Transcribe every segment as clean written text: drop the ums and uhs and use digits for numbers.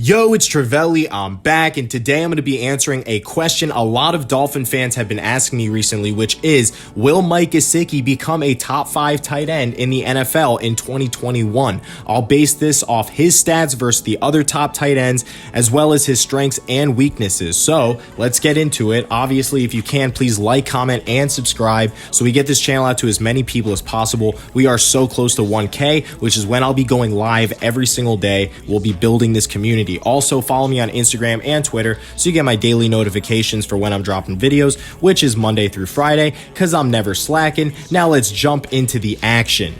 Yo, it's Trivelli. I'm back, and today I'm going to be answering a question a lot of Dolphin fans have been asking me recently, which is, will Mike Gesicki become a top 5 tight end in the NFL in 2021? I'll base this off his stats versus the other top tight ends, as well as his strengths and weaknesses. So let's get into it. Obviously, if you can, please like, comment, and subscribe so we get this channel out to as many people as possible. We are so close to 1K, which is when I'll be going live every single day. We'll be building this community. Also, follow me on Instagram and Twitter so you get my daily notifications for when I'm dropping videos, which is Monday through Friday, because I'm never slacking. Now let's jump into the action.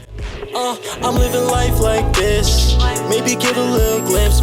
I'm living life like this. Maybe give a little glimpse,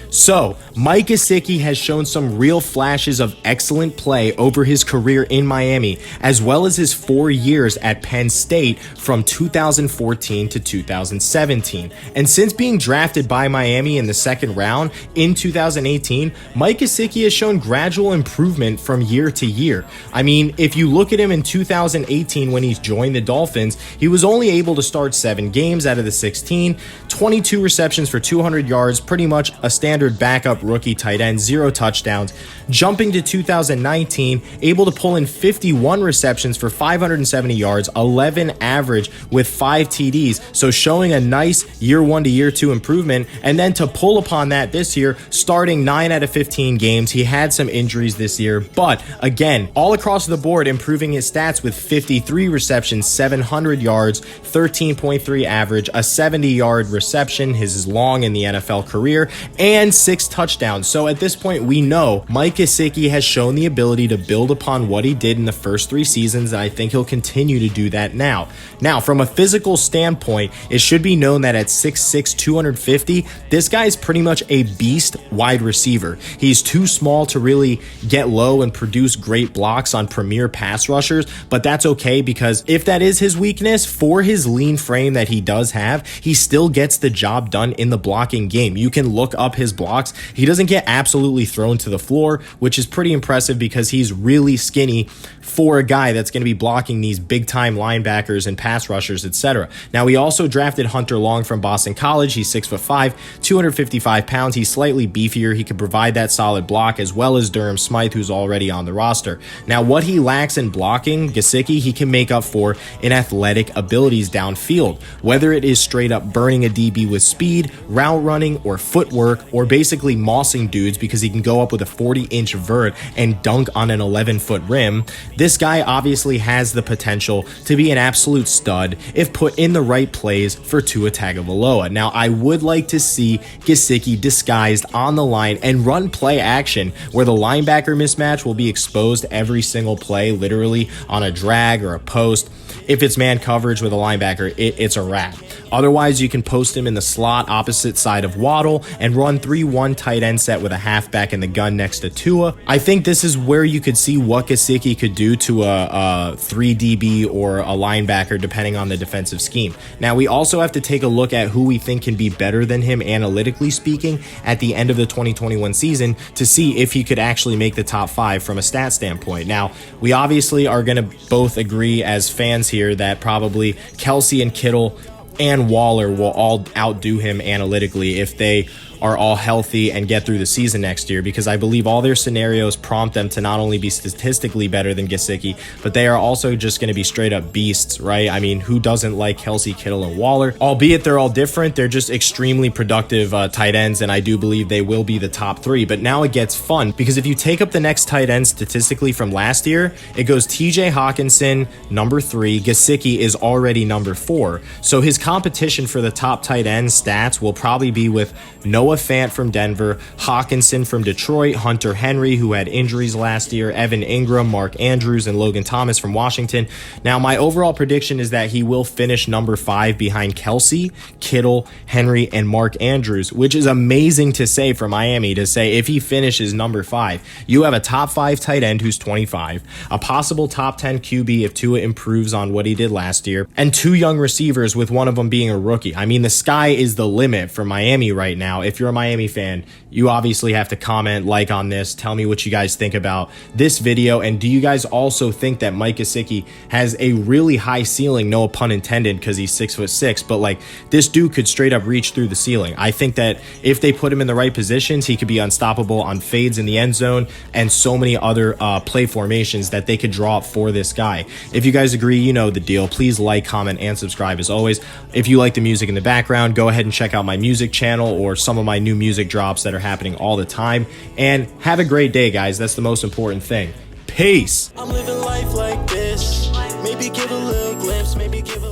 So, Mike Gesicki has shown some real flashes of excellent play over his career in Miami, as well as his 4 years at Penn State from 2014 to 2017. And since being drafted by Miami in the second round in 2018, Mike Gesicki has shown gradual improvement from year to year. I mean, if you look at him in 2018 when he joined the Dolphins, he was only able to start 7 games out of the 16, 22 receptions for 200 yards, pretty much a standard backup rookie tight end, 0 touchdowns. Jumping to 2019, able to pull in 51 receptions for 570 yards, 11 average with 5 TDs. So showing a nice year 1 to year 2 improvement. And then to pull upon that this year, starting 9 out of 15 games. He had some injuries this year, but again, all across the board, improving his stats with 53 receptions, 700 yards, 13.3 average, a 70-yard reception, his long in the NFL career, and 6 touchdowns. So at this point, we know Mike Gesicki has shown the ability to build upon what he did in the first 3 seasons, and I think he'll continue to do that now. Now, from a physical standpoint, it should be known that at 6'6", 250, this guy is pretty much a beast wide receiver. He's too small to really get low and produce great blocks on premier pass rushers, but that's okay because if that is his weakness, for his lean frame that he does have, he still gets the job done in the blocking game. You can look up his blocks. He doesn't get absolutely thrown to the floor, which is pretty impressive because he's really skinny for a guy that's going to be blocking these big-time linebackers and pass rushers, etc. Now, we also drafted Hunter Long from Boston College. He's 6'5", 255 pounds. He's slightly beefier. He can provide that solid block, as well as Durham Smythe, who's already on the roster. Now, what he lacks in blocking, Gesicki, he can make up for in athletic abilities downfield, whether it is straight up burning a DB with speed, route running, or footwork, or basically mossing dudes because he can go up with a 40-inch vert and dunk on an 11-foot rim. This guy obviously has the potential to be an absolute stud if put in the right plays for Tua Tagovailoa. Now, I would like to see Gesicki disguised on the line and run play action where the linebacker mismatch will be exposed every single play, literally on a drag or a post. If it's man coverage with a linebacker, it's a wrap. Otherwise, you can post him in the slot opposite side of Waddle and run 3-1 tight end set with a halfback in the gun next to Tua. I think this is where you could see what Gesicki could do to a 3 DB or a linebacker, depending on the defensive scheme. Now, we also have to take a look at who we think can be better than him, analytically speaking, at the end of the 2021 season to see if he could actually make the top 5 from a stat standpoint. Now, we obviously are going to both agree as fans here that probably Kelsey and Kittle and Waller will all outdo him analytically if they are all healthy and get through the season next year, because I believe all their scenarios prompt them to not only be statistically better than Gesicki, but they are also just going to be straight up beasts, right? I mean, who doesn't like Kelsey, Kittle, and Waller? Albeit they're all different, they're just extremely productive tight ends, and I do believe they will be the top 3. But now it gets fun, because if you take up the next tight end statistically from last year, it goes TJ Hawkinson, number 3, Gesicki is already number 4. So his competition for the top tight end stats will probably be with Noah Fant from Denver, Hawkinson from Detroit, Hunter Henry, who had injuries last year, Evan Ingram, Mark Andrews, and Logan Thomas from Washington. Now, my overall prediction is that he will finish number 5 behind Kelsey, Kittle, Henry, and Mark Andrews, which is amazing to say for Miami, to say if he finishes number 5, you have a top 5 tight end who's 25, a possible top 10 QB if Tua improves on what he did last year, and 2 young receivers with one of them being a rookie. I mean, the sky is the limit for Miami right now. If you're a Miami fan, you obviously have to comment, like on this, tell me what you guys think about this video, and do you guys also think that Mike Gesicki has a really high ceiling, no pun intended, because he's 6'6", but like this dude could straight up reach through the ceiling. I think that if they put him in the right positions, he could be unstoppable on fades in the end zone and so many other play formations that they could draw up for this guy. If you guys agree, you know the deal. Please like, comment, and subscribe as always. If you like the music in the background, go ahead and check out my music channel or some of my new music drops that are happening all the time. And have a great day, guys. That's the most important thing. Peace. I'm living life like this. Maybe give a little glimpse, maybe give a